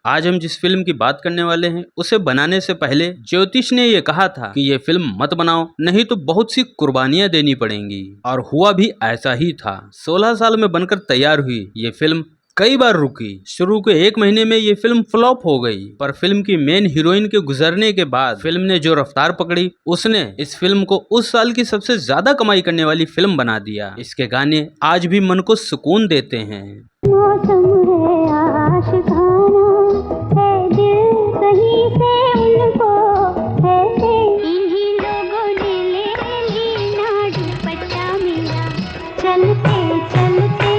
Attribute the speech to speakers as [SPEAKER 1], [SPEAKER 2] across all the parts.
[SPEAKER 1] आज हम जिस फिल्म की बात करने वाले हैं उसे बनाने से पहले ज्योतिष ने ये कहा था कि ये फिल्म मत बनाओ, नहीं तो बहुत सी कुर्बानियां देनी पड़ेंगी। और हुआ भी ऐसा ही था। 16 साल में बनकर तैयार हुई ये फिल्म कई बार रुकी। शुरू के 1 महीने में ये फिल्म फ्लॉप हो गई, पर फिल्म की मेन हीरोइन के गुजरने के बाद फिल्म ने जो रफ्तार पकड़ी, उसने इस फिल्म को उस साल की सबसे ज्यादा कमाई करने वाली फिल्म बना दिया। इसके गाने आज भी मन को सुकून देते हैं।
[SPEAKER 2] मौसम है आशिकाना, है दिल कहीं से उनको ऐसे इन्हीं लोगों ने ले लिया दुपट्टा मेरा। चलते चलते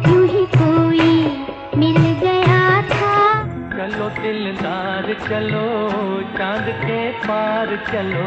[SPEAKER 2] यूं ही कोई मिल गया था।
[SPEAKER 3] चलो दिलदार चलो, चांद के पार चलो।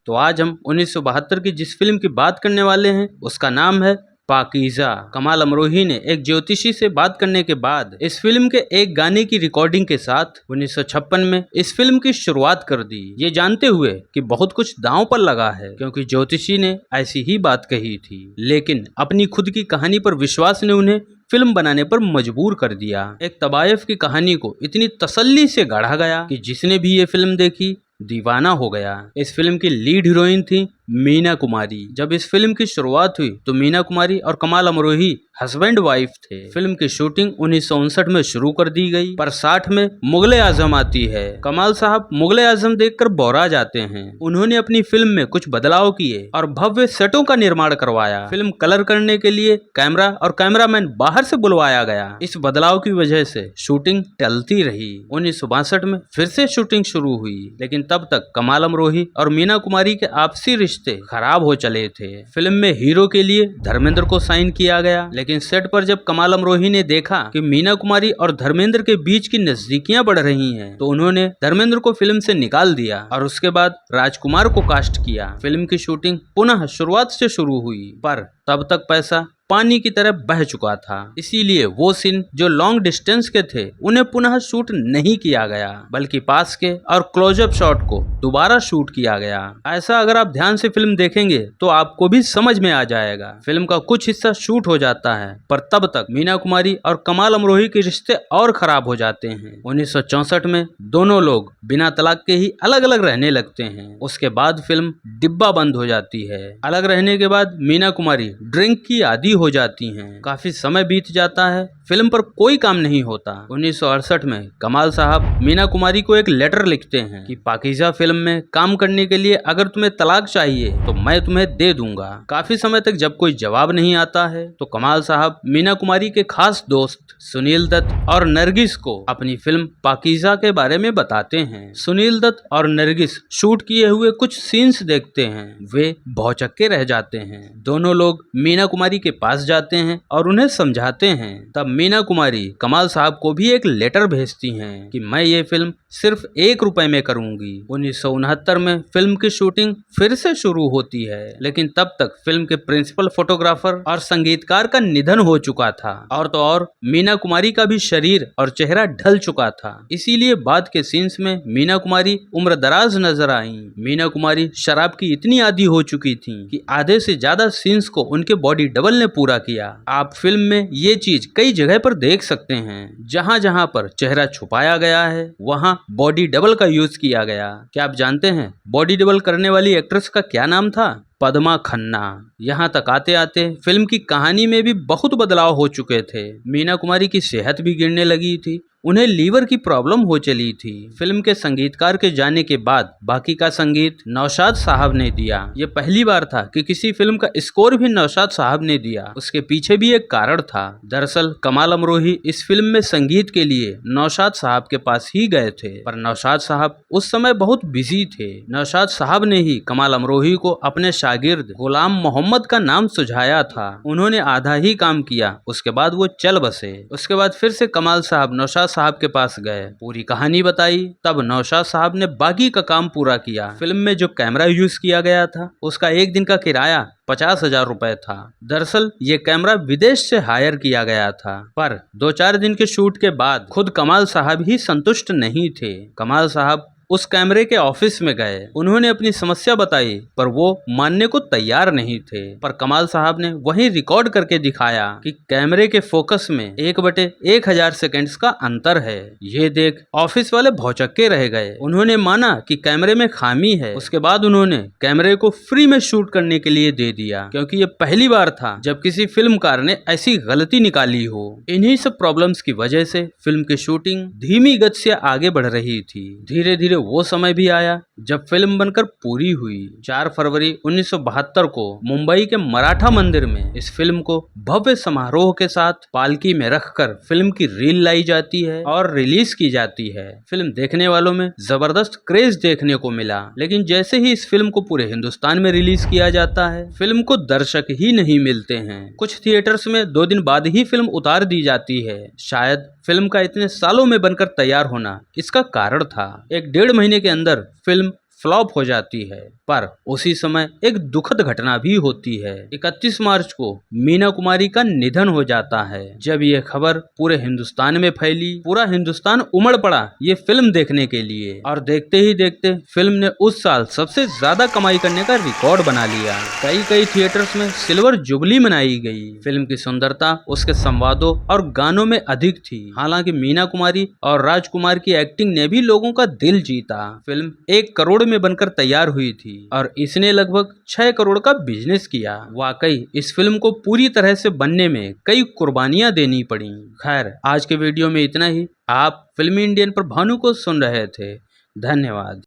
[SPEAKER 1] तो आज हम 1972 की जिस फिल्म की बात करने वाले हैं उसका नाम है पाकीज़ा। कमाल अमरोही ने एक ज्योतिषी से बात करने के बाद इस फिल्म के एक गाने की रिकॉर्डिंग के साथ 1956 में इस फिल्म की शुरुआत कर दी, ये जानते हुए कि बहुत कुछ दांव पर लगा है, क्योंकि ज्योतिषी ने ऐसी ही बात कही थी। लेकिन अपनी खुद की कहानी पर विश्वास ने उन्हें फिल्म बनाने पर मजबूर कर दिया। एक तबायफ की कहानी को इतनी तसल्ली से गढ़ा गया कि जिसने भी ये फिल्म देखी दीवाना हो गया। इस फिल्म की लीड हीरोइन थी मीना कुमारी। जब इस फिल्म की शुरुआत हुई तो मीना कुमारी और कमाल अमरोही हस्बैंड वाइफ थे। फिल्म की शूटिंग 1959 में शुरू कर दी गई, पर 60 में मुगले आजम आती है। कमाल साहब मुगले आजम देखकर बौरा जाते हैं। उन्होंने अपनी फिल्म में कुछ बदलाव किए और भव्य सेटों का निर्माण करवाया। फिल्म कलर करने के लिए कैमरा और कैमरामैन बाहर से बुलवाया गया। इस बदलाव की वजह से शूटिंग टलती रही। 1962 में फिर से शूटिंग शुरू हुई, लेकिन तब तक कमाल अमरोही और मीना कुमारी के आपसी रिश्ते खराब हो चले थे। फिल्म में हीरो के लिए धर्मेंद्र को साइन किया गया, लेकिन सेट पर जब कमाल अमरोही ने देखा कि मीना कुमारी और धर्मेंद्र के बीच की नजदीकियां बढ़ रही हैं, तो उन्होंने धर्मेंद्र को फिल्म से निकाल दिया और उसके बाद राजकुमार को कास्ट किया। फिल्म की शूटिंग पुनः शुरुआत से शुरू हुई, पर तब तक पैसा पानी की तरह बह चुका था। इसीलिए वो सीन जो लॉन्ग डिस्टेंस के थे उन्हें पुनः शूट नहीं किया गया, बल्कि पास के और क्लोजअप शॉट को दोबारा शूट किया गया। ऐसा अगर आप ध्यान से फिल्म देखेंगे तो आपको भी समझ में आ जाएगा। फिल्म का कुछ हिस्सा शूट हो जाता है, पर तब तक मीना कुमारी और कमाल अमरोही के रिश्ते और खराब हो जाते हैं। 1964 में दोनों लोग बिना तलाक के ही अलग अलग रहने लगते हैं। उसके बाद फिल्म डिब्बा बंद हो जाती है। अलग रहने के बाद मीना कुमारी ड्रिंक की आदी हो जाती हैं। काफी समय बीत जाता है, फिल्म पर कोई काम नहीं होता। 1968 में कमाल साहब मीना कुमारी को एक लेटर लिखते हैं कि पाकीज़ा फिल्म में काम करने के लिए अगर तुम्हें तलाक चाहिए तो मैं तुम्हें दे दूंगा। काफी समय तक जब कोई जवाब नहीं आता है तो कमाल साहब मीना कुमारी के खास दोस्त सुनील दत्त और नरगिस को अपनी फिल्म पाकीज़ा के बारे में बताते हैं। सुनील दत्त और नरगिस शूट किए हुए कुछ सीन्स देखते हैं, वे भौचक्के रह जाते हैं। दोनों लोग मीना कुमारी के पास जाते हैं और उन्हें समझाते हैं। तब मीना कुमारी कमाल साहब को भी एक लेटर भेजती हैं कि मैं ये फिल्म सिर्फ 1 रुपए में करूंगी। 1969 में फिल्म की शूटिंग फिर से शुरू होती है, लेकिन तब तक फिल्म के प्रिंसिपल फोटोग्राफर और संगीतकार का निधन हो चुका था, और तो और मीना कुमारी का भी शरीर और चेहरा ढल चुका था। इसीलिए बाद के सीन्स में मीना कुमारी उम्रदराज नजर आई। मीना कुमारी शराब की इतनी आदी हो चुकी थी कि आधे से ज्यादा सीन्स को उनके बॉडी डबल ने पूरा किया। आप फिल्म में ये चीज कई जगह पर देख सकते हैं। जहां जहां पर चेहरा छुपाया गया है वहां बॉडी डबल का यूज किया गया। क्या आप जानते हैं बॉडी डबल करने वाली एक्ट्रेस का क्या नाम था? पद्मा खन्ना। यहाँ तक आते आते फिल्म की कहानी में भी बहुत बदलाव हो चुके थे। मीना कुमारी की सेहत भी गिरने लगी थी, उन्हें लीवर की प्रॉब्लम हो चली थी। फिल्म के संगीतकार के जाने के बाद बाकी का संगीत नौशाद साहब ने दिया। ये पहली बार था कि किसी फिल्म का स्कोर भी नौशाद साहब ने दिया। उसके पीछे भी एक कारण था। दरअसल कमाल अमरोही इस फिल्म में संगीत के लिए नौशाद साहब के पास ही गए थे, पर नौशाद साहब उस समय बहुत बिजी थे। नौशाद साहब ने ही कमाल अमरोही को अपने शागिर्द गुलाम मोहम्मद का नाम सुझाया था। उन्होंने आधा ही काम किया, उसके बाद वो चल बसे। उसके बाद फिर से कमाल साहब नौशाद साहब के पास गए, पूरी कहानी बताई। तब नौशाद साहब ने बाकी का काम पूरा किया। फिल्म में जो कैमरा यूज किया गया था उसका 1 दिन का किराया 50,000 रुपए था। दरअसल ये कैमरा विदेश से हायर किया गया था, पर 2-4 दिन के शूट के बाद खुद कमाल साहब ही संतुष्ट नहीं थे। कमाल साहब उस कैमरे के ऑफिस में गए। उन्होंने अपनी समस्या बताई पर वो मानने को तैयार नहीं थे। पर कमाल साहब ने वहीं रिकॉर्ड करके दिखाया कि कैमरे के फोकस में 1/1000 सेकंड्स का अंतर है। ये देख ऑफिस वाले भौचक्के रह गए। उन्होंने माना कि कैमरे में खामी है। उसके बाद उन्होंने कैमरे को फ्री में शूट करने के लिए दे दिया, क्योंकि ये पहली बार था जब किसी फिल्मकार ने ऐसी गलती निकाली हो। इन्हीं सब प्रॉब्लम्स की वजह से फिल्म की शूटिंग धीमी गति से आगे बढ़ रही थी। धीरे धीरे वो समय भी आया जब फिल्म बनकर पूरी हुई। 4 फरवरी 1972 को मुंबई के मराठा मंदिर में इस फिल्म को भव्य समारोह के साथ पालकी में रखकर फिल्म की रील लाई जाती है और रिलीज की जाती है। फिल्म देखने वालों में जबरदस्त क्रेज देखने को मिला, लेकिन जैसे ही इस फिल्म को पूरे हिंदुस्तान में रिलीज किया जाता है, फिल्म को दर्शक ही नहीं मिलते हैं। कुछ थिएटर्स में 2 दिन बाद ही फिल्म उतार दी जाती है। शायद फिल्म का इतने सालों में बनकर तैयार होना इसका कारण था। 1-1.5 महीने के अंदर फिल्म फ्लॉप हो जाती है। पर उसी समय एक दुखद घटना भी होती है। 31 मार्च को मीना कुमारी का निधन हो जाता है। जब ये खबर पूरे हिंदुस्तान में फैली, पूरा हिंदुस्तान उमड़ पड़ा ये फिल्म देखने के लिए, और देखते ही देखते फिल्म ने उस साल सबसे ज्यादा कमाई करने का रिकॉर्ड बना लिया। कई थिएटर्स में सिल्वर जुबली मनाई गई। फिल्म की सुंदरता उसके संवादों और गानों में अधिक थी। हालांकि मीना कुमारी और राजकुमार की एक्टिंग ने भी लोगों का दिल जीता। फिल्म 1 करोड़ में बनकर तैयार हुई थी और इसने लगभग 6 करोड़ का बिजनेस किया। वाकई इस फिल्म को पूरी तरह से बनने में कई कुर्बानियां देनी पड़ी। खैर, आज के वीडियो में इतना ही। आप फिल्मी इंडियन पर भानु को सुन रहे थे। धन्यवाद।